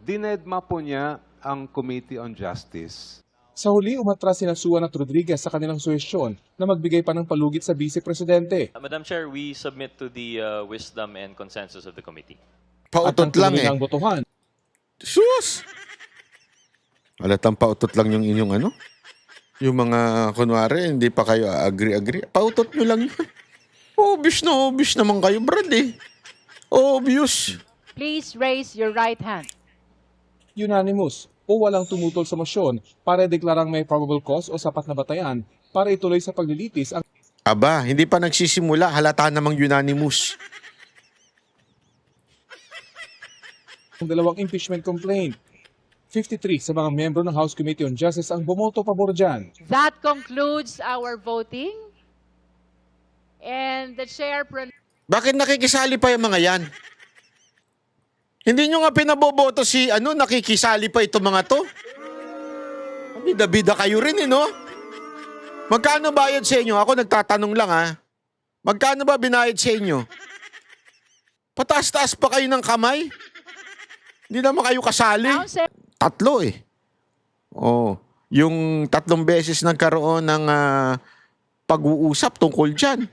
dinedma po niya ang Committee on Justice. Sa huli, umatras sina Suwan at Rodriguez sa kanilang suhestyon na magbigay pa ng palugit sa Vice Presidente. Madam Chair, we submit to the wisdom and consensus of the committee. At Pautot ang lang tuloy eh. ng botohan. Sus! Alatang pautot lang yung inyong ano? Yung mga, kunwari, hindi pa kayo agree. Pautot nyo lang yun. Obvious naman kayo, Brad eh. Obvious. Please raise your right hand. Unanimous o walang tumutol sa motion para deklarang may probable cause o sapat na batayan para ituloy sa paglilitis ang Aba, hindi pa nagsisimula, halata namang unanimous. dalawang impeachment complaint. 53 sa mga miyembro ng House Committee on Justice ang bumoto pabor dyan. That concludes our voting. And the chair Bakit nakikisali pa yung mga yan? Hindi nyo nga pinaboboto si, nakikisali pa itong mga to? Bida-bida kayo rin no? Magkano bayad sa inyo? Ako nagtatanong lang Magkano ba binayad sa inyo? Pataas-taas pa kayo ng kamay? Hindi naman kayo kasali. Tatlo eh. Oh, yung 3 beses nagkaroon ng pag-uusap tungkol dyan.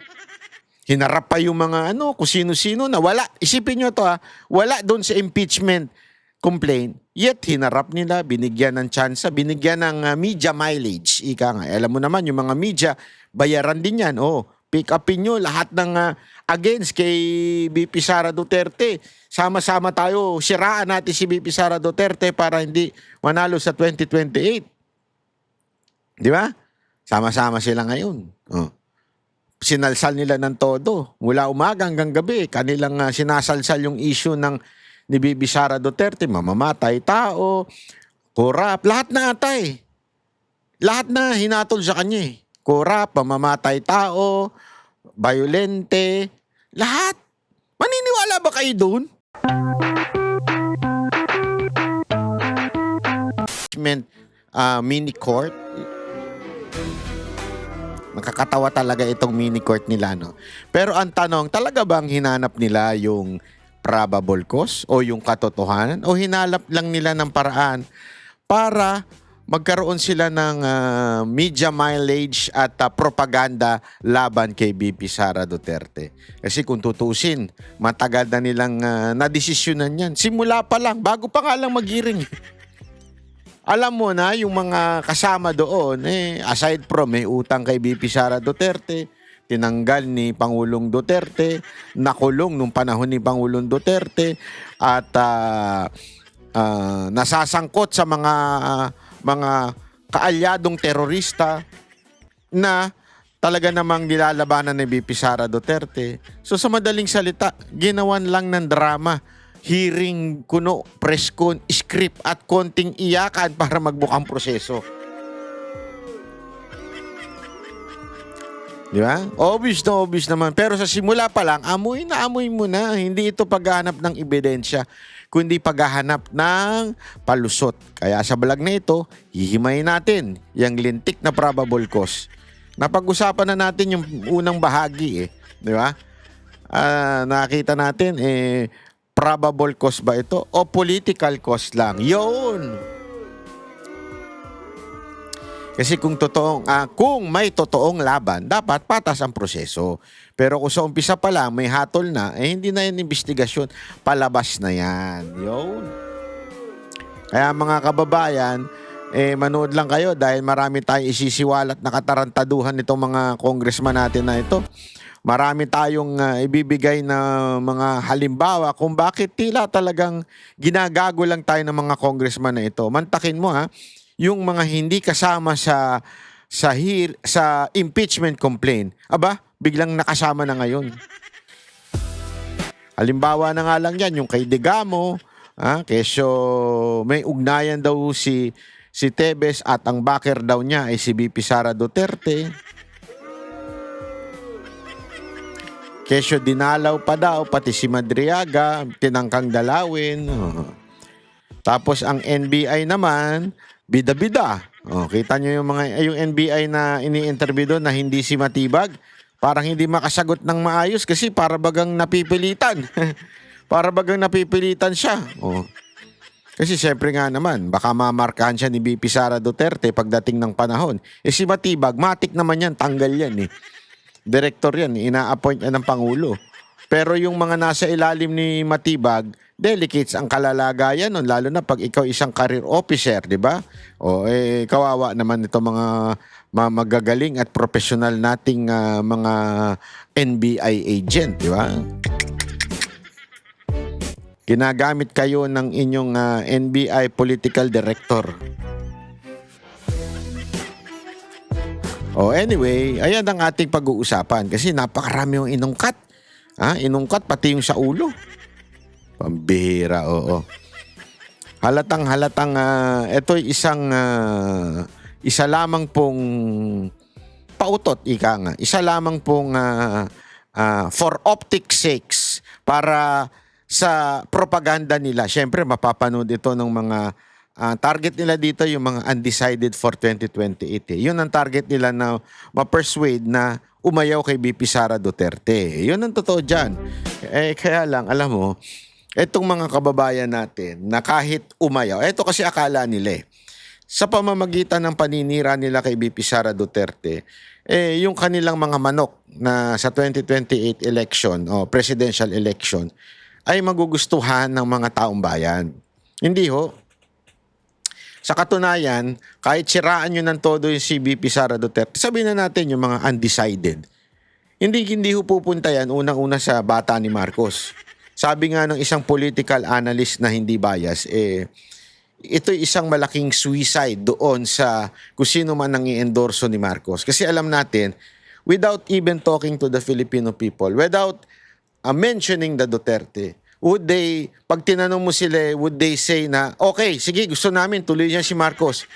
Hinarap pa yung mga kung sino-sino na wala. Isipin nyo to wala doon sa impeachment complaint. Yet hinarap nila, binigyan ng tsansa, binigyan ng media mileage. Ika nga, alam mo naman yung mga media, bayaran din yan. Oh, pick upin nyo lahat ng against kay BP Sara Duterte. Sama-sama tayo, siraan natin si BP Sara Duterte para hindi manalo sa 2028. Di ba? Sama-sama sila ngayon. Oh. Sinalsal nila ng todo. Mula umaga hanggang gabi, kanilang sinasalsal yung issue ng ni Bibi Sara Duterte, mamamatay tao, korap, lahat na atay. Lahat na hinatol sa kanya eh. Korap, mamamatay tao, violente, lahat. Maniniwala ba kayo doon? Mini court. Nakakatawa talaga itong mini court nila, no? Pero ang tanong, talaga bang hinanap nila yung probable cause o yung katotohanan o hinalap lang nila ng paraan para magkaroon sila ng media mileage at propaganda laban kay BP Sara Duterte? Kasi kung tutusin, matagal na nilang nadesisyonan yan. Simula pa lang, bago pa nga lang mag-hearing. Alam mo na, yung mga kasama doon, aside from may utang kay BP Sara Duterte, tinanggal ni Pangulong Duterte, nakulong nung panahon ni Pangulong Duterte, at nasasangkot sa mga kaalyadong terorista na talaga namang nilalabanan ni BP Sara Duterte. So sa madaling salita, ginawan lang ng drama. Hearing, kuno, press con, script at konting iyakan para magbukang proseso. Di ba? Obvious naman. Pero sa simula pa lang, amoy mo na. Hindi ito paghahanap ng ebidensya, kundi paghahanap ng palusot. Kaya sa balag na ito, hihimayin natin yung lintik na probable cause. Napag-usapan na natin yung unang bahagi Di ba? Nakita natin probable cause ba ito o political cause lang? Yun! Kasi kung may totoong laban, dapat patas ang proseso. Pero kung sa umpisa pa lang may hatol na, hindi na yan investigasyon, palabas na yan. Yun. Kaya mga kababayan, manood lang kayo dahil marami tayong isisiwalat na katarantaduhan nitong mga congressman natin na ito. Marami tayong ibibigay na mga halimbawa kung bakit tila talagang ginagago lang tayo ng mga congressman na ito. Mantakin mo yung mga hindi kasama sa impeachment complaint. Aba, biglang nakasama na ngayon. Halimbawa na nga lang yan, yung kay Digamo, kesyo may ugnayan daw si Tebes at ang backer daw niya ay si BP Sara Duterte. Kesyo dinalaw pa daw, pati si Madriaga, tinangkang dalawin. Tapos ang NBI naman, bida-bida. Kita nyo yung NBI na ini-interview doon na hindi si Matibag. Parang hindi makasagot ng maayos kasi para bagang napipilitan. Para bagang napipilitan siya. Kasi siyempre nga naman, baka mamarkahan siya ni BP Sara Duterte pagdating ng panahon. Si Matibag, matik naman yan, tanggal yan eh. Director yan, ina-appoint yan ng Pangulo. Pero yung mga nasa ilalim ni Matibag, delicates ang kalalagayan nun, lalo na pag ikaw isang career officer, di ba? O kawawa naman ito mga magagaling at professional nating mga NBI agent, di ba? Ginagamit kayo ng inyong NBI political director. Anyway, ayan ang ating pag-uusapan kasi napakarami yung inungkat. Inungkat pati yung sa ulo. Pambihira, oo. Halatang ito'y isa lamang pong pautot, ika nga. Isa lamang pong for optic sakes para sa propaganda nila. Siyempre, mapapanood ito ng mga target nila dito, yung mga undecided for 2028. Yun ang target nila na ma-persuade na umayaw kay BP Sara Duterte. Yun ang totoo dyan. Kaya lang, alam mo, etong mga kababayan natin na kahit umayaw, eto kasi akala nila sa pamamagitan ng paninira nila kay BP Sara Duterte, yung kanilang mga manok na sa 2028 election o presidential election ay magugustuhan ng mga taong bayan. Hindi ho. Sa katunayan, kahit siraan nyo ng todo yung si BP Sara Duterte, sabihin na natin yung mga undecided. Hindi ho pupunta yan unang-una sa bata ni Marcos. Sabi nga ng isang political analyst na hindi bias, ito'y isang malaking suicide doon sa kung sino man ang i-endorso ni Marcos. Kasi alam natin, without even talking to the Filipino people, without mentioning the Duterte, pag tinanong mo sila, would they say na, okay, sige, gusto namin, tuloy niya si Marcos.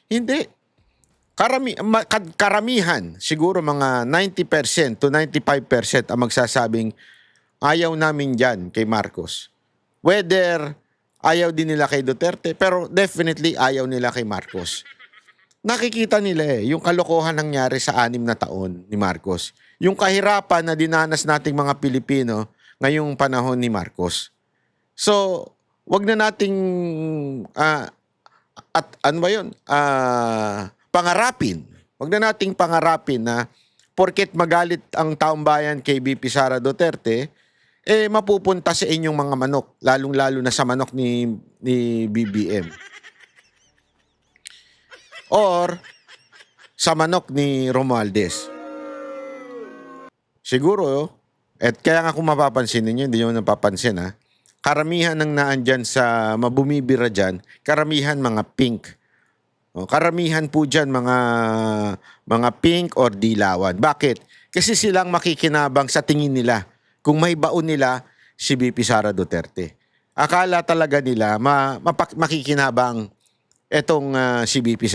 Hindi. Karamihan, siguro mga 90% to 95% ang magsasabing, ayaw namin dyan kay Marcos. Whether ayaw din nila kay Duterte, pero definitely ayaw nila kay Marcos. Nakikita nila yung kalokohan nangyari sa 6 na taon ni Marcos. Yung kahirapan na dinanas nating mga Pilipino ngayong panahon ni Marcos. So, wag na nating pangarapin. Wag na nating pangarapin na porket magalit ang taong bayan kay BP Sara Duterte, mapupunta sa inyong mga manok, lalong-lalo na sa manok ni BBM. Or sa manok ni Romualdez. Siguro, at kaya nga kung mapapansin ninyo, hindi nyo napapansin karamihan ng naandyan sa mabumibira dyan, karamihan mga pink. Karamihan po dyan mga pink or dilawan. Bakit? Kasi silang makikinabang sa tingin nila kung may baon nila si BP Sara Duterte. Akala talaga nila makikinabang etong si BP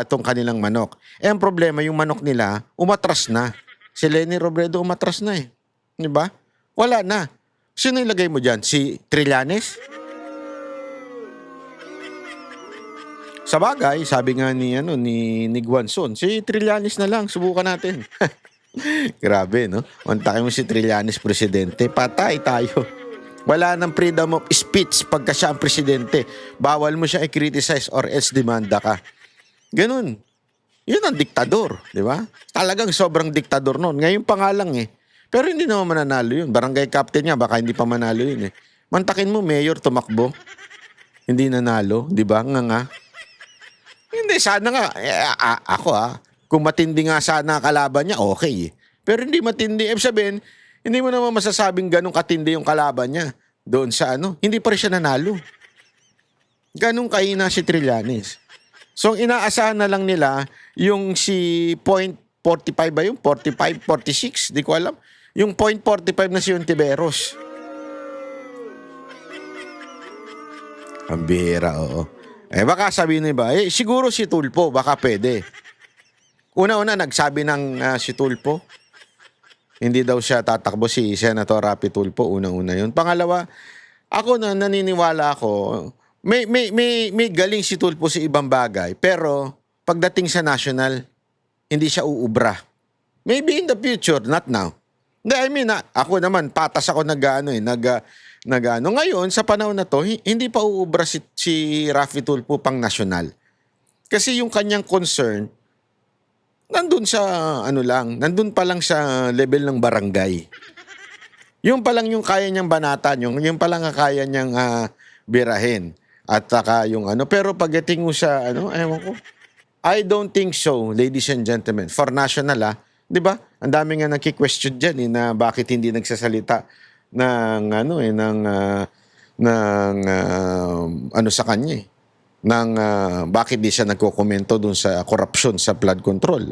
itong kanilang manok. Ang problema, yung manok nila umatras na. Si Leni Robredo umatras na eh. Di ba? Wala na. Sino ilagay mo dyan? Si Trillanes? Sa bagay, sabi nga ni Guanzon, si Trillanes na lang, subukan natin. Grabe, no? Mantakin mo si Trillanes presidente, patay tayo. Wala nang freedom of speech pagka siya ang presidente. Bawal mo siya i-criticize or else demanda ka. Ganun. Yun ang diktador, di ba? Talagang sobrang diktador noon. Ngayon pa nga lang eh. Pero hindi naman mananalo yun. Barangay captain nga, baka hindi pa manalo yun eh. Mantakin mo, mayor tumakbo. Hindi nanalo, di ba? Nga. Hindi, sana nga. Kung matindi nga sana kalaban niya, okay eh. Pero hindi matindi. Sabihin, hindi mo naman masasabing ganun katindi yung kalaban niya. Doon sa hindi pa rin siya nanalo. Ganun kaina si Trillanes. So, inaasahan na lang nila yung si .45 ba yung 45, 46, di ko alam. Yung .45 na si Ontiveros. Ang bihira, oo. Baka sabihin nyo ba, siguro si Tulfo, baka pwede. Una-una, nagsabi ng si Tulfo. Hindi daw siya tatakbo, si Senator Rapi Tulfo, una-una yun. Pangalawa, ako naniniwala ako, may galing si Tulfo sa ibang bagay, pero pagdating sa national, hindi siya uubra. Maybe in the future, not now. Hindi, I mean, ako naman, patas ako nag-ano. Ngayon, sa panahon na to, hindi pa uubra si Raffy Tulfo pang nasyonal. Kasi yung kanyang concern, nandun sa, nandun pa lang sa level ng barangay. Yung pa lang yung kaya niyang banatan, yung pa lang ang kaya niyang birahin. At saka yung pero pagdating mo sa, ewan ko, I don't think so, ladies and gentlemen. For national, di ba? Ang dami nga nagki-question dyan na bakit hindi nagsasalita ng sa kanya bakit di siya nagkokomento dun sa korupsyon sa flood control.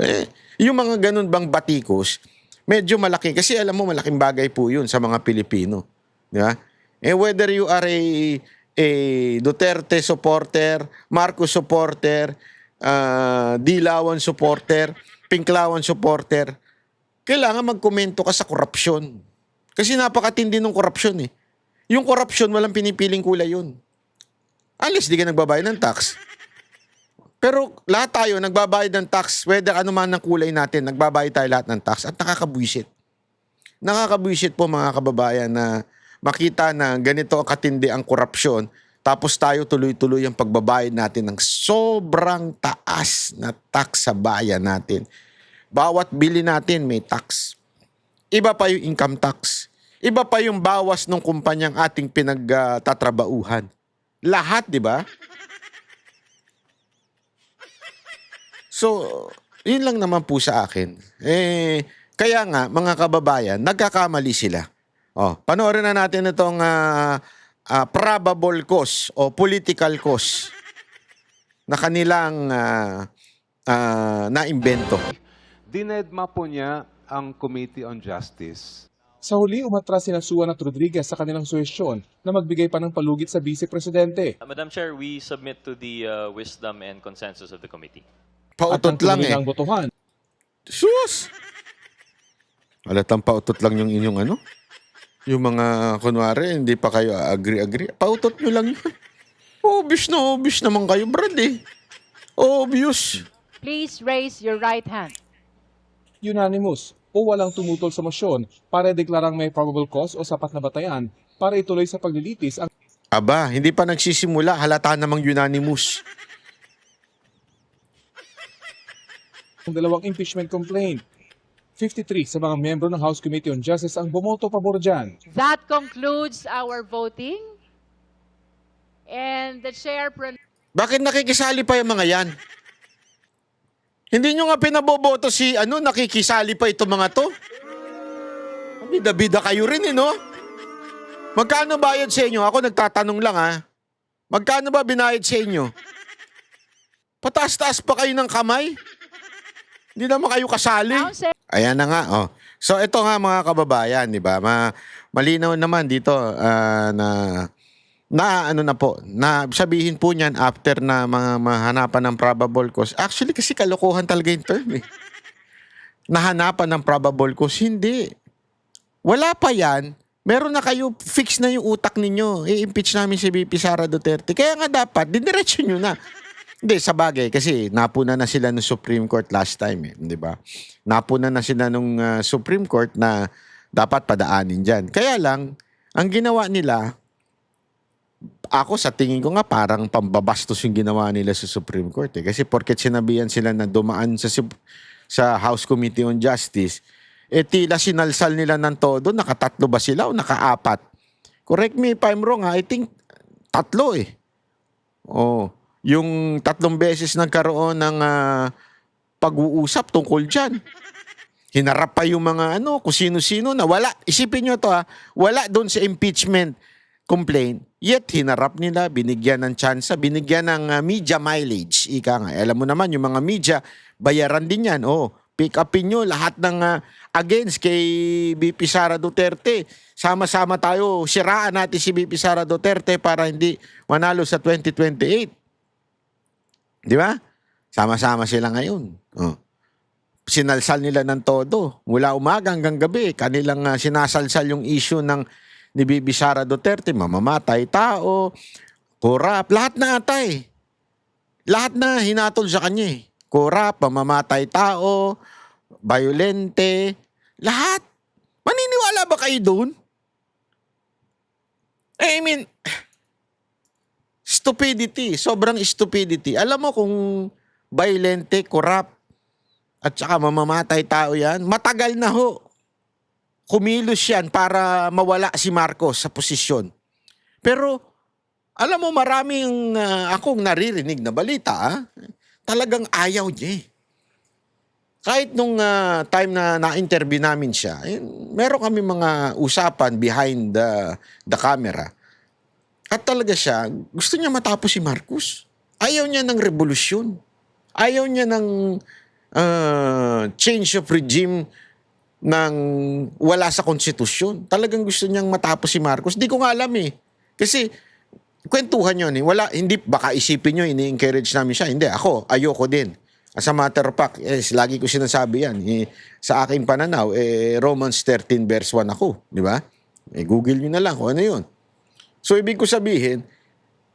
Yung mga ganun bang batikos, medyo malaki. Kasi alam mo, malaking bagay po yun sa mga Pilipino. Di ba? Whether you are a Duterte supporter, Marcos supporter, Dilawan supporter, Pinklawan supporter, kailangan magkomento ka sa korupsyon. Kasi napakatindi ng korupsyon eh. Yung korupsyon, walang pinipiling kulay yun. Unless di ka nagbabayad ng tax. Pero lahat tayo nagbabayad ng tax, whether ano man ang kulay natin, nagbabayad tayo lahat ng tax at nakakabwisit. Nakakabwisit po mga kababayan na makita na ganito ang katindi ang korupsyon, tapos tayo tuloy-tuloy ang pagbabayad natin ng sobrang taas na tax sa bayan natin. Bawat bili natin may tax. Iba pa yung income tax. Iba pa yung bawas ng kumpanyang ating pinagtatrabauhan. Lahat, di ba? So, yun lang naman po sa akin. Kaya nga, mga kababayan, nagkakamali sila. Panoorin na natin itong probable cause o political cause na kanilang naimbento. Dinedma po niya ang Committee on Justice. Sa huli, umatras sina Suan at Rodriguez sa kanilang suhestyon na magbigay pa ng palugit sa Vice Presidente. Madam Chair, we submit to the wisdom and consensus of the committee. At Pautot ang lang tuloy eh. ng botohan. Sus! Alatang pautot lang yung inyong Yung mga, kunwari, hindi pa kayo agree. Pautot nyo lang yun. Obvious naman kayo, Brad eh. Obvious. Please raise your right hand. Unanimous o walang tumutol sa motion para deklarang may probable cause o sapat na batayan para ituloy sa paglilitis ang Aba, hindi pa nagsisimula, halata namang unanimous. dalawang impeachment complaint. 53 sa mga miyembro ng House Committee on Justice ang bumoto pabor dyan. That concludes our voting. And the chair Bakit nakikisali pa yung mga yan? Hindi nyo nga pinaboboto nakikisali pa itong mga to? Bida-bida kayo rin no? Magkano bayad sa inyo? Ako nagtatanong lang Magkano ba binayad sa inyo? Pataas-taas pa kayo ng kamay? Hindi naman kayo kasali. Ayan na nga. So ito nga mga kababayan, di ba? Malinaw naman dito na sabihin po niyan after na mga mahanapan ng probable cause. Actually kasi kalokohan talaga yung term eh. Nahanapan ng probable cause, hindi. Wala pa yan. Meron na kayo, fix na yung utak ninyo. I-impeach namin si VP Sara Duterte. Kaya nga dapat, didiretso nyo na. Hindi, sa bagay, kasi napuna na sila ng Supreme Court last time di ba? Napuna na sila nung Supreme Court na dapat padaanin dyan. Kaya lang, ang ginawa nila, ako sa tingin ko nga parang pambabastos yung ginawa nila sa Supreme Court Kasi porket sinabihan sila na dumaan sa House Committee on Justice, tila sinalsal nila ng todo, nakatatlo ba sila o nakaapat? Correct me if I'm wrong I think tatlo yung 3 beses nagkaroon ng pag-uusap tungkol dyan. Hinarap pa yung mga kung sino-sino na wala. Isipin nyo to wala doon sa impeachment complaint. Yet hinarap nila, binigyan ng tsansa, binigyan ng media mileage. Ika nga, alam mo naman yung mga media, bayaran din yan. Pick upin nyo lahat ng against kay VP Sara Duterte. Sama-sama tayo, siraan natin si VP Sara Duterte para hindi manalo sa 2028. Di ba? Sama-sama sila ngayon. Sinalsal nila ng todo. Mula umaga hanggang gabi, kanilang sinasalsal yung issue ni Bibi Sara Duterte. Mamamatay tao, korap, lahat na atay. Lahat na hinatol sa kanya Korap, mamamatay tao, violente, lahat. Maniniwala ba kayo doon? I mean, stupidity, sobrang stupidity. Alam mo kung violente, corrupt, at saka mamamatay tao yan, matagal na ho. Kumilos yan para mawala si Marcos sa posisyon. Pero, alam mo, maraming akong naririnig na balita, talagang ayaw niya eh. Kahit nung time na na-interview namin siya, meron kami mga usapan behind the camera. At talaga siya, gusto niya matapos si Marcos. Ayaw niya ng revolusyon. Ayaw niya ng change of regime ng wala sa konstitusyon. Talagang gusto niyang matapos si Marcos. Di ko nga alam eh. Kasi kwentuhan yun eh. Hindi, baka isipin nyo, ini-encourage namin siya. Hindi, ayoko din. As a matter of fact, lagi ko sinasabi yan. Sa aking pananaw, Romans 13 verse 1 ako. Di ba? Google nyo na lang kung ano yun. So, ibig ko sabihin,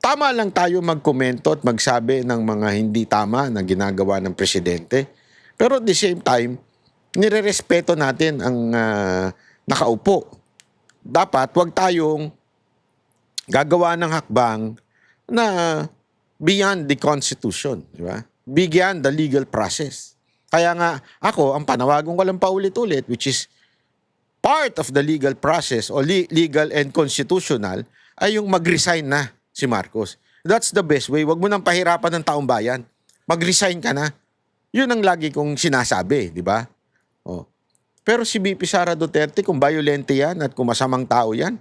tama lang tayo magkomento at magsabi ng mga hindi tama na ginagawa ng presidente. Pero at the same time, nirerespeto natin ang nakaupo. Dapat, wag tayong gagawa ng hakbang na beyond the Constitution. Di ba? Beyond the legal process. Kaya nga, ako, ang panawagan ko lang paulit-ulit, which is part of the legal process o legal and constitutional, ay yung mag-resign na si Marcos. That's the best way. Huwag mo nang pahirapan ng taong bayan. Mag-resign ka na. Yun ang lagi kong sinasabi, di ba? Oh. Pero si VP Sara Duterte, kung violente yan at kung masamang tao yan,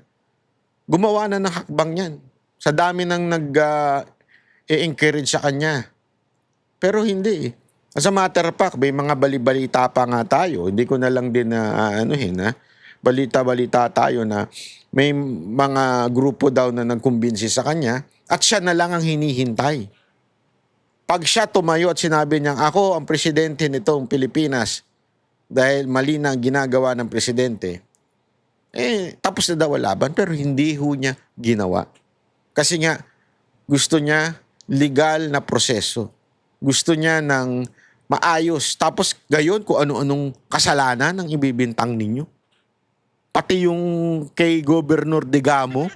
gumawa na ng hakbang yan. Sa dami nang nag-encourage sa kanya. Pero hindi eh. As a matter of fact, may mga balibalita pa nga tayo. Hindi ko na lang din balita-balita tayo na may mga grupo daw na nagkumbinsi sa kanya at siya na lang ang hinihintay. Pag siya tumayo at sinabi niya, ako ang presidente nitong Pilipinas dahil mali na ang ginagawa ng presidente, tapos na daw ang laban pero hindi ho niya ginawa. Kasi nga, gusto niya legal na proseso. Gusto niya ng maayos. Tapos gayon kung ano-anong kasalanan ang ibibintang ninyo. Pati yung kay Governor Digamo,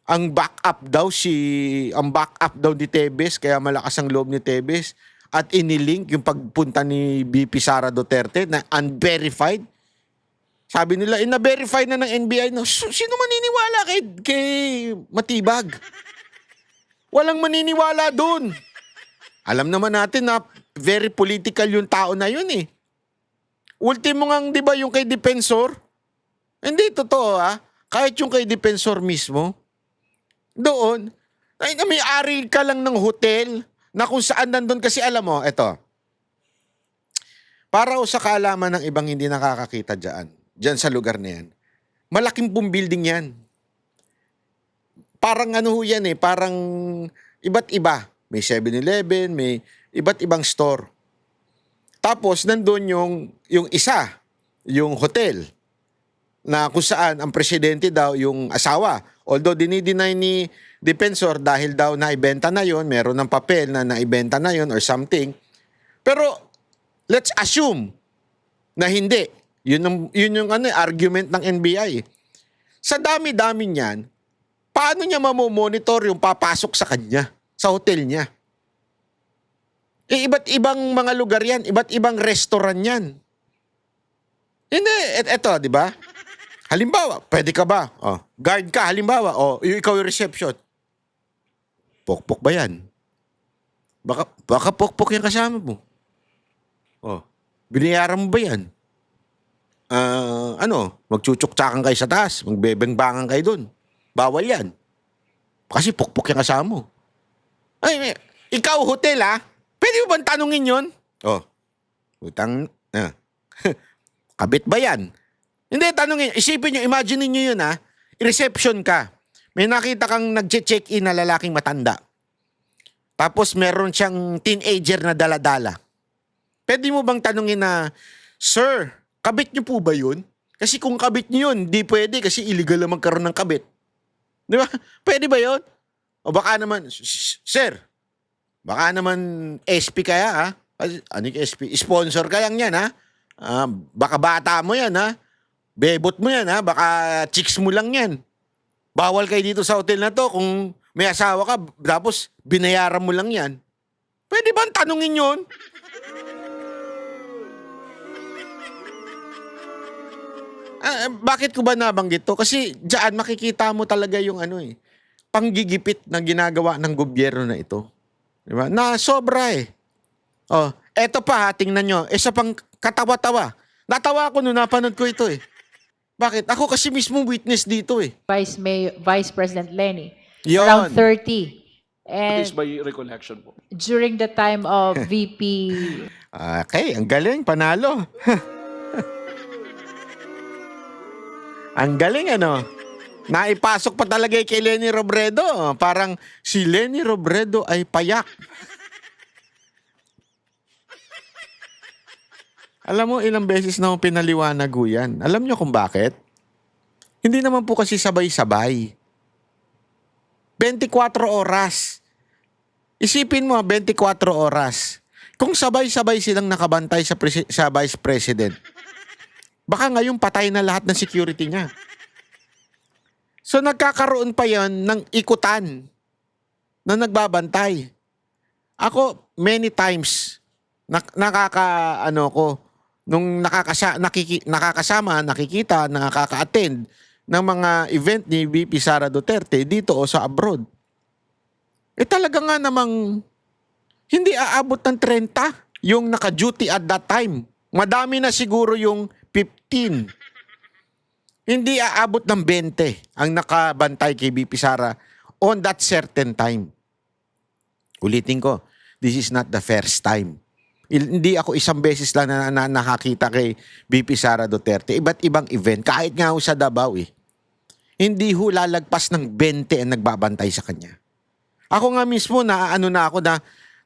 ang backup daw ni Tebes, kaya malakas ang loob ni Tebes, at inilink yung pagpunta ni VP Sara Duterte na unverified. Sabi nila, na-verify na ng NBI. No, sino maniniwala kay Matibag? Walang maniniwala dun. Alam naman natin na very political yung tao na yun eh. Ultimo ngang, di ba, yung kay Defensor? Hindi, totoo ha. Kahit yung kay Defensor mismo, doon, ay may-ari ka lang ng hotel na kung saan nandun. Kasi alam mo, eto, para o sa kaalaman ng ibang hindi nakakakita dyan sa lugar na yan, malaking pong building yan. Parang ano yan eh, parang iba't iba. May 7-Eleven, may iba't ibang store. Tapos, nandun yung isa, yung hotel, na kung saan ang presidente daw yung asawa. Although, dinideny ni Defensor dahil daw naibenta na yon, meron ng papel na naibenta na yon or something. Pero, let's assume na hindi. Yun yung argument ng NBI. Sa dami-dami niyan, paano niya mamomonitor yung papasok sa kanya? Sa hotel niya. Iba't ibang mga lugar yan, iba't ibang restaurant yan. Hindi, eto, di ba? Halimbawa, pwede ka ba? Guard ka, halimbawa, ikaw yung reception. Pokpok ba yan? Baka pokpok yung kasama mo. Binayaran mo ba yan? Magchuchuk-tsakan kayo sa taas, magbebeng-bangan kayo dun. Bawal yan. Kasi pokpok yung kasama mo. Ay, ikaw hotel pwede mo bang tanungin yun? Kabit ba yan? Hindi, tanungin. Isipin nyo, imagine nyo yun i-reception ka. May nakita kang nag-check-in na lalaking matanda. Tapos meron siyang teenager na dala-dala. Pwede mo bang tanungin na, Sir, kabit nyo po ba yun? Kasi kung kabit nyo yun, di pwede kasi illegal na magkaroon ng kabit. Di ba? Pwede ba yun? O baka naman, Sir, baka naman SP kaya Ano yung SP? Sponsor ka lang yan Baka bata mo yan Bebot mo yan, ha? Baka chicks mo lang yan. Bawal kayo dito sa hotel na to kung may asawa ka, tapos binayaran mo lang yan. Pwede ba tanungin yun? Bakit ko ba nabanggit to? Kasi diyan makikita mo talaga yung panggigipit na ginagawa ng gobyerno na ito. Di ba? Na sobra eh. Oh, eto pa ha, tingnan nyo. Isa pang katawa-tawa. Natawa ako nung napanood ko ito eh. Bakit? Ako kasi mismo witness dito eh. Vice President Lenny, Yon. around 30. And Is my recollection po. during the time of VP Okay, ang galing, panalo. Ang galing Naipasok pa talaga kay Lenny Robredo. Parang si Lenny Robredo ay payak. Alam mo, ilang beses na akong pinaliwanag ho yan. Alam nyo kung bakit? Hindi naman po kasi sabay-sabay. 24 oras. Isipin mo, 24 oras. Kung sabay-sabay silang nakabantay sa Vice President, baka ngayon patay na lahat ng security niya. So nagkakaroon pa yon ng ikutan na nagbabantay. Ako, many times, nakikita, nakaka-attend ng mga event ni VP Sara Duterte dito o sa abroad. Talaga nga namang hindi aabot ng 30 yung naka-duty at that time. Madami na siguro yung 15. Hindi aabot ng 20 ang nakabantay kay VP Sara on that certain time. Ulitin ko, this is not the first time. Hindi ako isang beses lang na nakakita kay VP Sara Duterte. Iba't ibang event, kahit nga sa Davao eh. Hindi ho lalagpas ng 20 ang nagbabantay sa kanya. Ako nga mismo,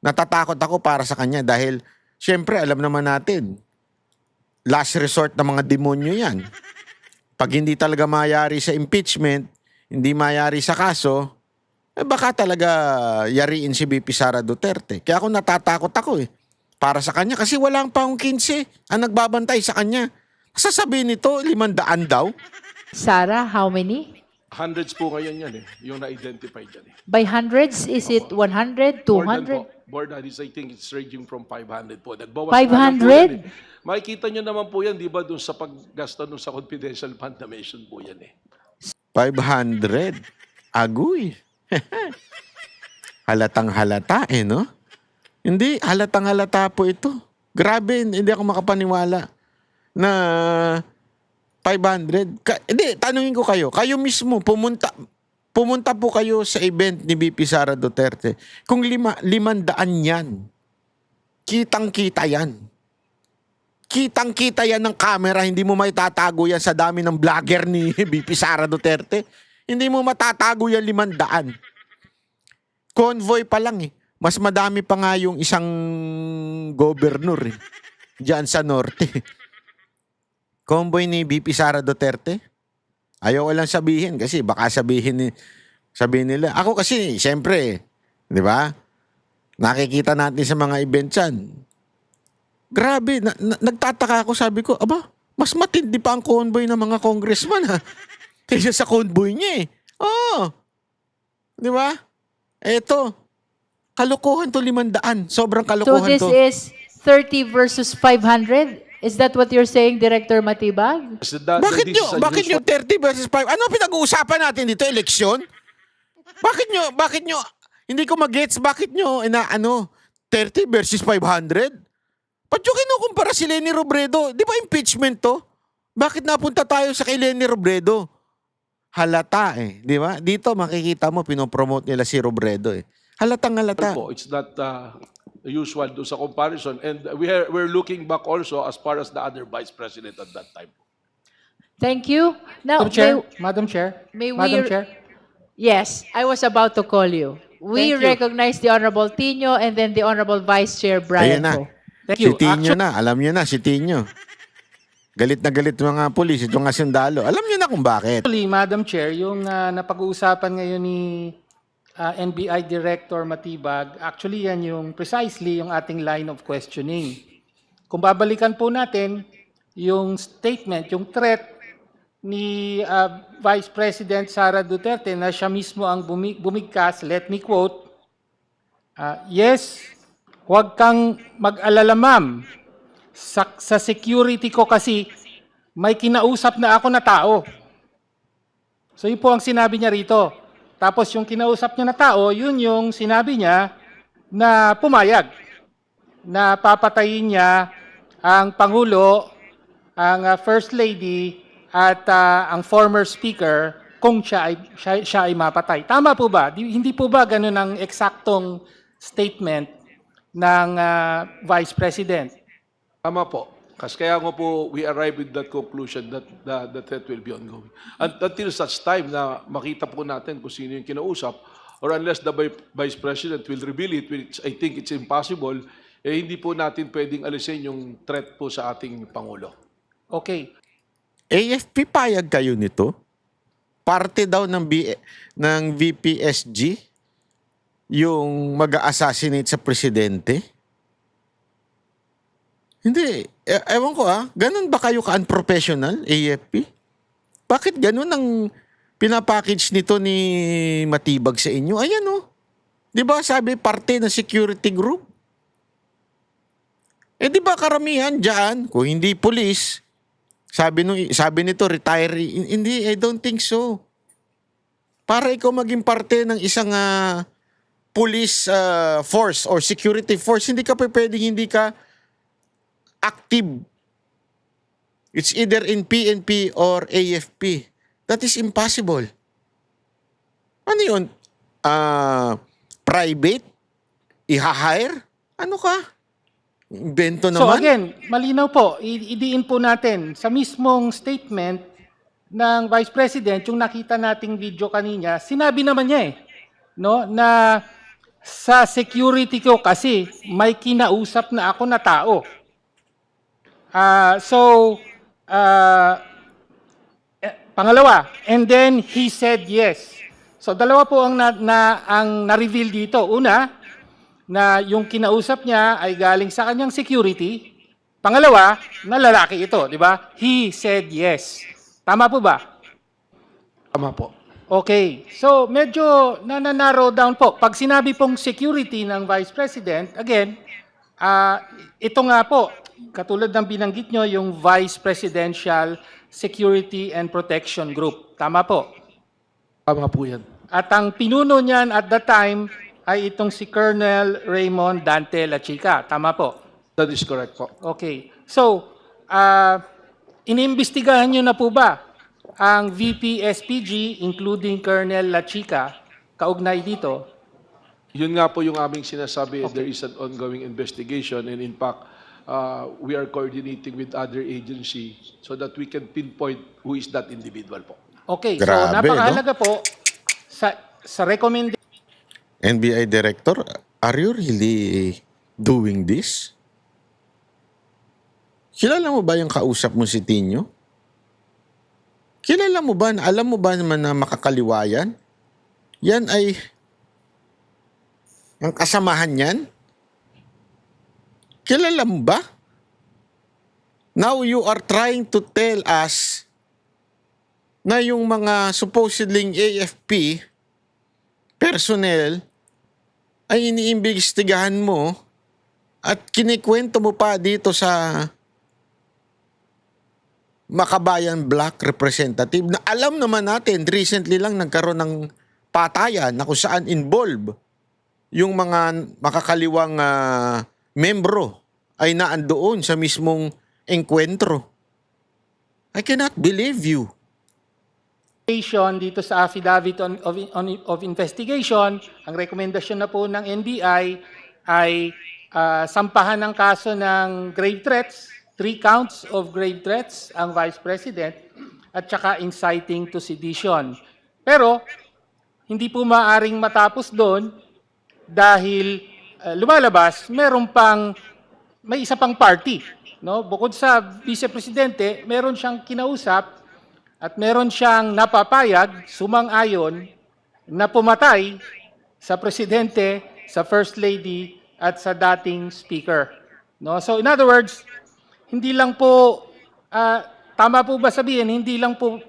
natatakot ako para sa kanya dahil syempre alam naman natin, last resort ng mga demonyo yan. Pag hindi talaga mayari sa impeachment, hindi mayari sa kaso, baka talaga yariin si VP Sara Duterte. Kaya ako natatakot ako eh. Para sa kanya kasi walang paong 15 ang nagbabantay sa kanya. Sasabihin nito, 500 daw. Sara, how many? Hundreds po ngayon yan eh. Yung na-identify dyan eh. By hundreds, is it 100, 200? More than is, I think it's ranging from 500 po. Nagbawas 500? na lang po yan eh. Makikita nyo naman po yan, di ba, dun sa paggasta dun sa confidential fund na mention po yan eh. 500. Agoy. Halatang halata no? Hindi, halatang halata po ito. Grabe, hindi ako makapaniwala na 500. Hindi, tanungin ko kayo. Kayo mismo, pumunta po kayo sa event ni VP Sara Duterte. Kung 500 yan, kitang-kita yan. Kitang-kita yan ng camera, hindi mo maitatago yan sa dami ng vlogger ni VP Sara Duterte. Hindi mo matatago yan 500. Convoy pa lang eh. Mas madami pa nga yung isang gobernur eh. Diyan sa norte. Convoy ni VP Sara Duterte. Ayaw ko lang sabihin kasi baka sabihin nila. Ako kasi, siyempre, di ba? Nakikita natin sa mga events yan. Grabe, nagtataka ako, sabi ko, aba, mas matindi pa ang convoy ng mga congressman ha. Kaysa sa convoy niya eh. Oo. Di ba? Eto, kalukuhan to 500. Sobrang So kalukuhan this to. is 30 versus 500? Is that what you're saying, Director Matibag? So Bakit this is bakit nyo unusual- 30 versus 5? Ano pinag-uusapan natin dito? Eleksyon? Bakit nyo, hindi ko mag-gets, bakit nyo, 30 versus 500? Ba't nyo kinukumpara si Lenny Robredo? Di ba impeachment to? Bakit napunta tayo sa kay Lenny Robredo? Halata eh, di ba? Dito makikita mo, pinopromote nila si Robredo eh. Halatang halata. po. It's not usual do sa comparison. And we're looking back also as far as the other vice president at that time. Thank you. Now, Madam Chair. may we- Madam Chair. yes, I was about to call you. We Thank you. recognize the Honorable Tino and then the Honorable Vice Chair Ayan Brian na. Ko. Thank Si you. Tino na, alam nyo na, si Tino. Galit na galit mga pulis, itong nga sundalo. Alam nyo na kung bakit. Actually, Madam Chair, yung napag-uusapan ngayon ni NBI Director Matibag, actually yan yung precisely yung ating line of questioning. Kung babalikan po natin yung statement, yung threat ni Vice President Sara Duterte na siya mismo ang bumigkas, let me quote, yes, huwag kang mag-alala ma'am. Sa security ko kasi may kinausap na ako na tao. So yun po ang sinabi niya rito. Tapos yung kinausap niya na tao, yun yung sinabi niya na pumayag na papatayin niya ang Pangulo, ang First Lady at ang former Speaker kung siya ay mapatay. Tama po ba? Hindi po ba ganun ang eksaktong statement ng Vice President? Tama po. Kasi kaya nga po, we arrive with that conclusion that the threat will be ongoing. Until such time na makita po natin kung sino yung kinausap, or unless the Vice President will reveal it, which I think it's impossible, eh hindi po natin pwedeng alisin yung threat po sa ating Pangulo. Okay. AFP, payag kayo nito? Parte daw ng VPSG yung mag-assassinate sa presidente? Hindi. Ewan ko ganun ba kayo ka-unprofessional, AFP? Bakit ganun ang pinapackage nito ni Matibag sa inyo? Ayan Di ba sabi parte ng security group? Di ba karamihan dyan, kung hindi police, sabi nito retiree, hindi, I don't think so. Para ikaw maging parte ng isang police force or security force, hindi ka pwedeng hindi ka active. It's either in PNP or AFP. That is impossible. Ano yun? Private? Iha-hire? Ano ka? Invento So naman? again, malinaw po, idiin po natin sa mismong statement ng Vice President, yung nakita nating video kanina, sinabi naman niya na sa security ko kasi may kinausap na ako na tao. Pangalawa, and then he said yes. So dalawa po ang na-reveal dito. Una, na yung kinausap niya ay galing sa kanyang security. Pangalawa, na lalaki ito, di ba? He said yes. Tama po ba? Tama po. Okay. So medyo na-narrow down po. Pag sinabi pong security ng Vice President, again, ito nga po, katulad ng binanggit nyo, yung Vice Presidential Security and Protection Group. Tama po? Tama po yan. At ang pinuno niyan at that time ay itong si Colonel Raymond Dante Lachica. Tama po? That is correct po. Okay. So, inimbestigahan nyo na po ba ang VP-SPG, including Colonel Lachica, kaugnay dito? Yun nga po yung aming sinasabi, there is an ongoing investigation, and in fact, we are coordinating with other agency so that we can pinpoint who is that individual po. Okay. Grabe, so, napakahalaga po sa recommendation. NBI Director, are you really doing this? Kilala mo ba yung kausap mo si Tinyo? Kilala mo ba, alam mo ba naman na makakaliwayan? Yan ay, ang kasamahan yan? Kilala mo ba? Now you are trying to tell us na yung mga supposedly AFP personnel ay iniimbestigahan mo at kinikwento mo pa dito sa Makabayan Black Representative na alam naman natin, recently lang nagkaroon ng patayan na kung saan involved yung mga makakaliwang membro ay naandoon sa mismong engkwentro. I cannot believe you. Dito sa affidavit of investigation, ang rekomendasyon na po ng NBI ay sampahan ng kaso ng grave threats, 3 counts of grave threats ang Vice President at saka inciting to sedition. Pero hindi po maaring matapos doon dahil lumalabas may isa pang party, no? Bukod sa Vice Presidente, meron siyang kinausap at meron siyang napapayag, sumang-ayon, na pumatay sa Presidente, sa First Lady, at sa dating Speaker. No? So in other words, hindi lang po, tama po ba sabihin, hindi lang po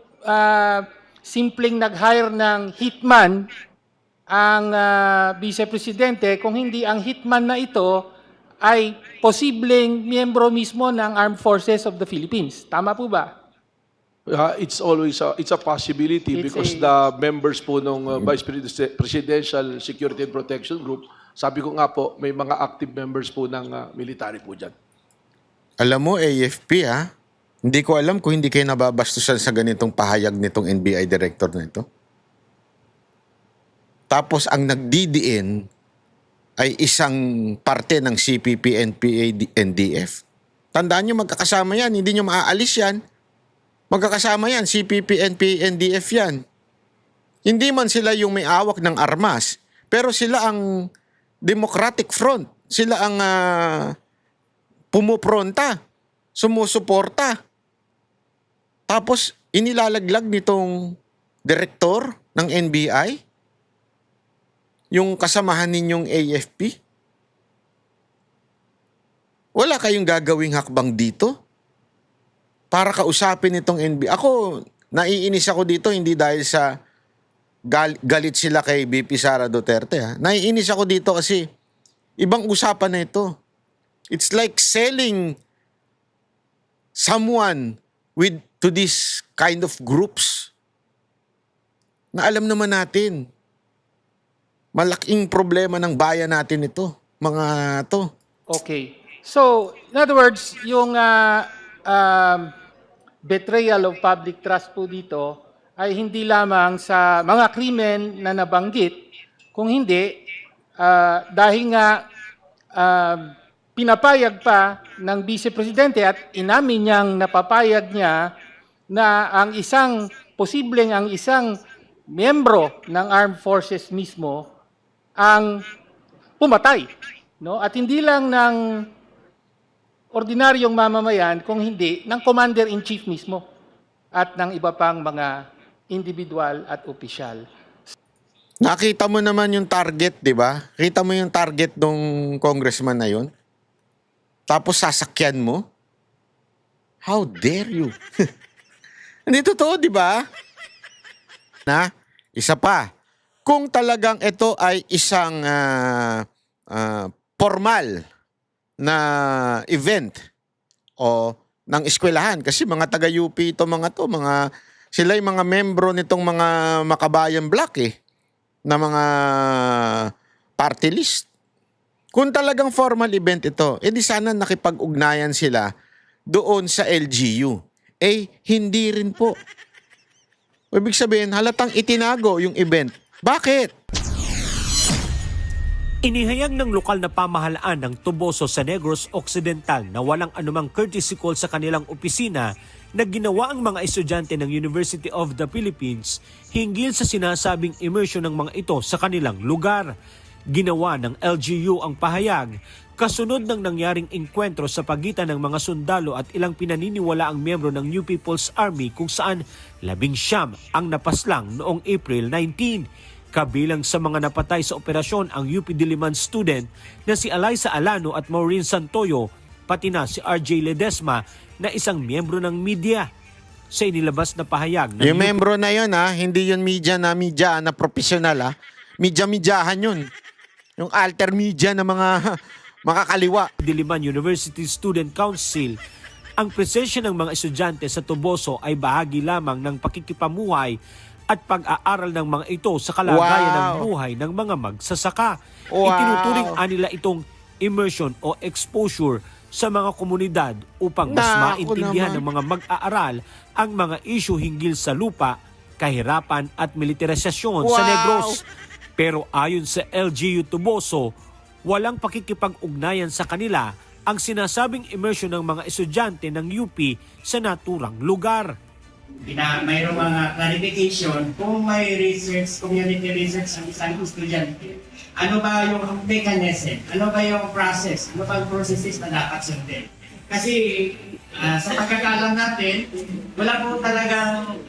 simpleng nag-hire ng hitman ang Vice Presidente kung hindi ang hitman na ito ay posibleng miyembro mismo ng Armed Forces of the Philippines. Tama po ba? It's always it's a possibility It's because a- the members po ng Presidential Security and Protection Group, sabi ko nga po, may mga active members po ng military po dyan. Alam mo, AFP hindi ko alam kung hindi kayo nababastusan sa ganitong pahayag nitong NBI director na ito. Tapos ang nagdidiin ay isang parte ng CPP, NPA, NDF. Tandaan nyo, magkakasama yan. Hindi nyo maaalis yan. Magkakasama yan. CPP, NPA, NDF yan. Hindi man sila yung may awak ng armas, pero sila ang Democratic Front. Sila ang pumupronta, sumusuporta. Tapos inilalaglag nitong direktor ng NBI, yung kasamahan ninyong AFP. Wala kayong gagawing hakbang dito para kausapin itong NBI. Ako, naiinis ako dito hindi dahil sa galit sila kay VP Sara Duterte. Naiinis ako dito kasi ibang usapan na ito. It's like selling someone to this kind of groups na alam naman natin malaking problema ng bayan natin ito, mga to. Okay. So, in other words, yung betrayal of public trust po dito ay hindi lamang sa mga krimen na nabanggit, kung hindi, dahil nga pinapayag pa ng Vice Presidente at inamin niyang napapayag niya na ang isang miyembro ng Armed Forces mismo ang pumatay, no? At hindi lang ng ordinaryong mamamayan, kung hindi ng Commander-in-Chief mismo at ng iba pang mga individual at opisyal. Nakita mo naman yung target, di ba? Kita mo yung target ng congressman na yun? Tapos sasakyan mo? How dare you? Hindi totoo, di ba? Na, isa pa. Kung talagang ito ay isang formal na event o ng eskwelahan, kasi mga taga-UP ito sila yung mga membro nitong mga Makabayan Block na mga party list. Kung talagang formal event ito, edi sana nakipag-ugnayan sila doon sa LGU. Hindi rin po. Ibig sabihin, halatang itinago yung event. Bakit? Inihayag ng lokal na pamahalaan ng Tuboso sa Negros Occidental na walang anumang courtesy call sa kanilang opisina na ginawa ang mga estudyante ng University of the Philippines hinggil sa sinasabing immersion ng mga ito sa kanilang lugar. Ginawa ng LGU ang pahayag kasunod ng nangyaring engkwentro sa pagitan ng mga sundalo at ilang pinaniniwalaang miyembro ng New People's Army kung saan 19 ang napaslang noong April 19. Kabilang sa mga napatay sa operasyon ang UP Diliman student na si Alyssa Alano at Maureen Santoyo, pati na si RJ Ledesma na isang miyembro ng media. Sa inilabas na pahayag ng Yung membro na yun hindi yun media na profesional Media-medyahan yun. Yung alter media na mga makakaliwa. Diliman University Student Council, ang presensya ng mga estudyante sa Tuboso ay bahagi lamang ng pakikipamuhay at pag-aaral ng mga ito sa kalagayan ng buhay ng mga magsasaka. Wow. Itinuturing nila itong immersion o exposure sa mga komunidad upang mas maintindihan ng mga mag-aaral ang mga issue hinggil sa lupa, kahirapan at militarisasyon sa Negros. Pero ayon sa LGU Tuboso, walang pakikipag-ugnayan sa kanila ang sinasabing immersion ng mga estudyante ng UP sa naturang lugar. Mayroong mga clarification kung may research, community research ang isang estudyante. Ano ba yung mechanism? Ano ba yung process? Ano ba yung processes na dapat sundin? Kasi sa pagkakalam natin, wala po talagang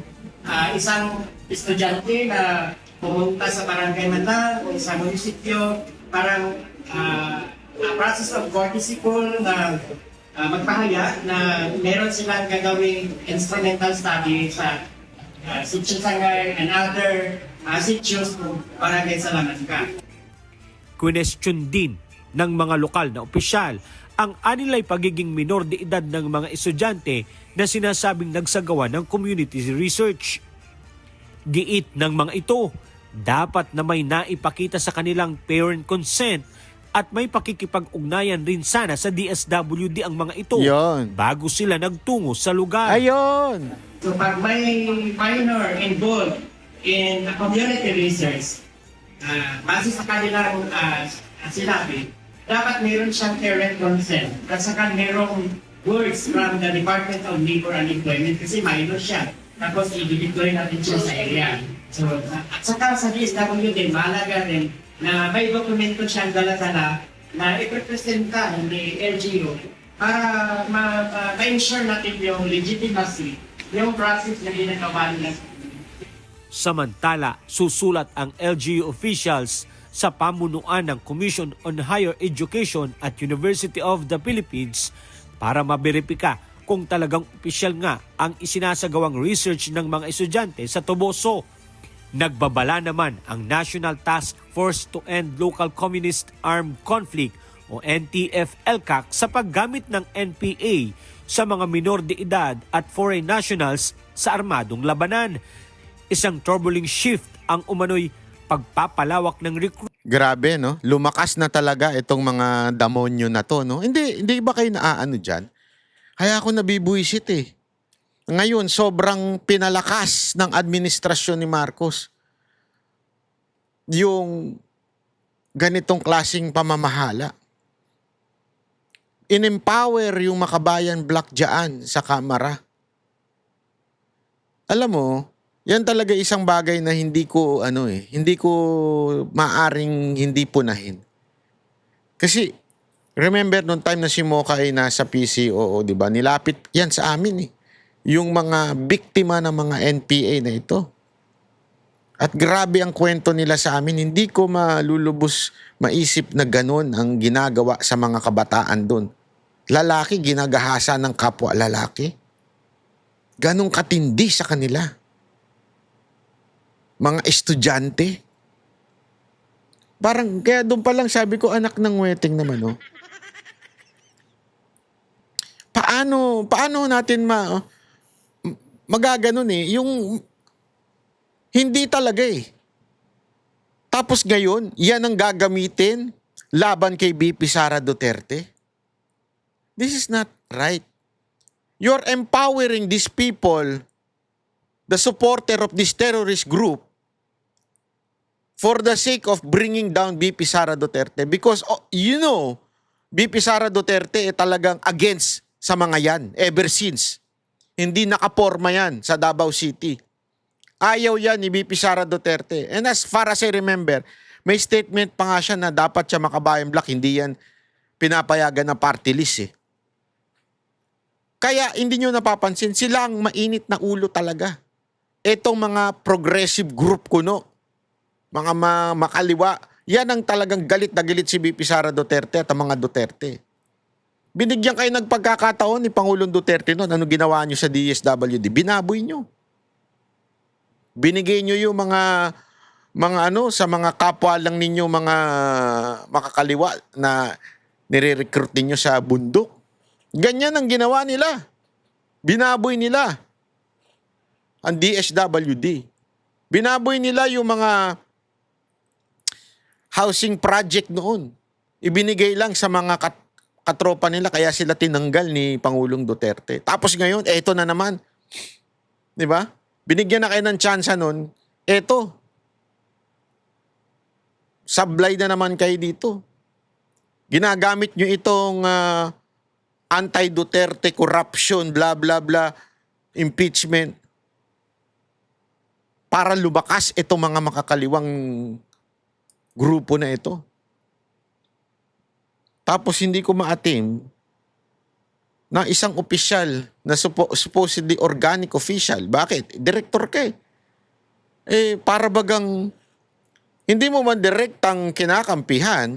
isang estudyante na pumunta sa barangay man lang o sa munisipyo, parang process of courtesy call na magpahayag na meron silang gagawing instrumental study sa Sitio Sangay and other sitios po barangay Salamat ka. Question din ng mga lokal na opisyal ang anilay pagiging minor de edad ng mga estudyante na sinasabing nagsagawa ng community research. Giit ng mga ito, dapat na may naipakita sa kanilang parent consent at may pakikipag-ugnayan rin sana sa DSWD ang mga ito Yon. bago sila nagtungo sa lugar. Ayon. So pag may minor involved in community research, base sa kanilang sinabi, dapat mayroon siyang parent consent at saka mayroong words from the Department of Labor and Employment kasi minor siya. Tapos i-deploy natin siya sa area. So, at saka sa DSWD, mahalaga rin na may dokumento siyang dala-dala na iprepresenta ni LGU para ma-ensure natin yung legitimacy, yung process na ginagawa nila. Samantala, susulat ang LGU officials sa pamunuan ng Commission on Higher Education at University of the Philippines para maberipika kung talagang opisyal nga ang isinasagawang research ng mga estudyante sa Toboso. Nagbabala naman ang National Task Force to End Local Communist Armed Conflict o NTF-ELCAC sa paggamit ng NPA sa mga minor de edad at foreign nationals sa armadong labanan. Isang troubling shift ang umano'y pagpapalawak ng recruitment. Grabe, no? Lumakas na talaga itong mga damonyo na to, no? Hindi ba kayo naaano dyan? Kaya ako nabibuisit eh. Ngayon, sobrang pinalakas ng administrasyon ni Marcos yung ganitong klaseng pamamahala. In-empower yung Makabayan Black dyan sa Kamara. Alam mo, yan talaga isang bagay na hindi ko maaring hindi punahin. Kasi remember nung time na si Mocha ay nasa PCOO, 'di ba? Nilapit yan sa amin eh. Yung mga biktima ng mga NPA na ito. At grabe ang kwento nila sa amin, hindi ko malulubos maisip na ganun ang ginagawa sa mga kabataan doon. Lalaki ginagahasa ng kapwa lalaki. Ganong katindi sa kanila. Mga estudyante. Parang, kaya doon pa lang sabi ko, anak ng weting naman, oh. Paano natin magaganon eh, yung hindi talaga eh. Tapos ngayon, yan ang gagamitin laban kay BP Sara Duterte. This is not right. You're empowering these people, the supporter of this terrorist group, for the sake of bringing down BP Sara Duterte. Because, BP Sara Duterte talagang against sa mga yan, ever since. Hindi nakaporma yan sa Davao City. Ayaw yan ni BP Sara Duterte. And as far as I remember, may statement pa nga siya na dapat siya Makabayan Black, hindi yan pinapayagan ng party list eh. Kaya hindi nyo napapansin, sila ang mainit na ulo talaga. Etong mga progressive group kuno, mga makaliwa, yan ang talagang galit na galit si BP Sara Duterte at ang mga Duterte. Binigyan kayo ng pagkakataon ni Pangulong Duterte noon, ano ginawa nyo sa DSWD? Binaboy nyo. Binigay nyo yung mga sa mga kapwa lang ninyo, mga makakaliwa na nire-recruit ninyo sa bundok. Ganyan ang ginawa nila. Binaboy nila ang DSWD. Binaboy nila yung mga housing project noon. Ibinigay lang sa mga katropa nila, kaya sila tinanggal ni Pangulong Duterte. Tapos ngayon, eto na naman. 'Di ba? Binigyan na kayo ng tsansa noon. Eto. Sablay na naman kayo dito. Ginagamit nyo itong anti-Duterte corruption, blah, blah, blah, impeachment, para lubakas itong mga makakaliwang grupo na ito. Tapos hindi ko maatim na isang opisyal na supposedly organic official. Bakit? Director ka eh. Para bagang hindi mo man direktang kinakampihan,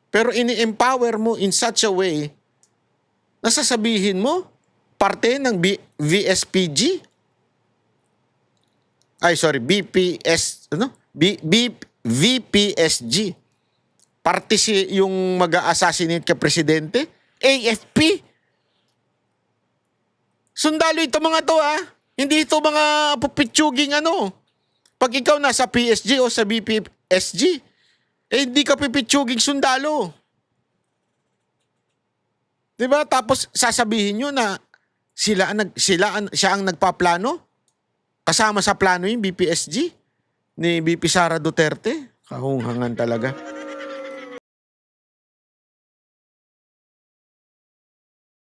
pero ini-empower mo in such a way na sasabihin mo, parte ng VSPG. BPS, VPSG. Party yung mag-assassinate kay Presidente. AFP. Sundalo ito mga to Hindi ito mga pupitsuging Pag ikaw nasa PSG o sa BPSG, hindi ka pipitsuging sundalo. Diba? Tapos sasabihin nyo na siya ang nagpaplano? Kasama sa plano yung BPSG ni BP Sara Duterte? Kahunghangan talaga.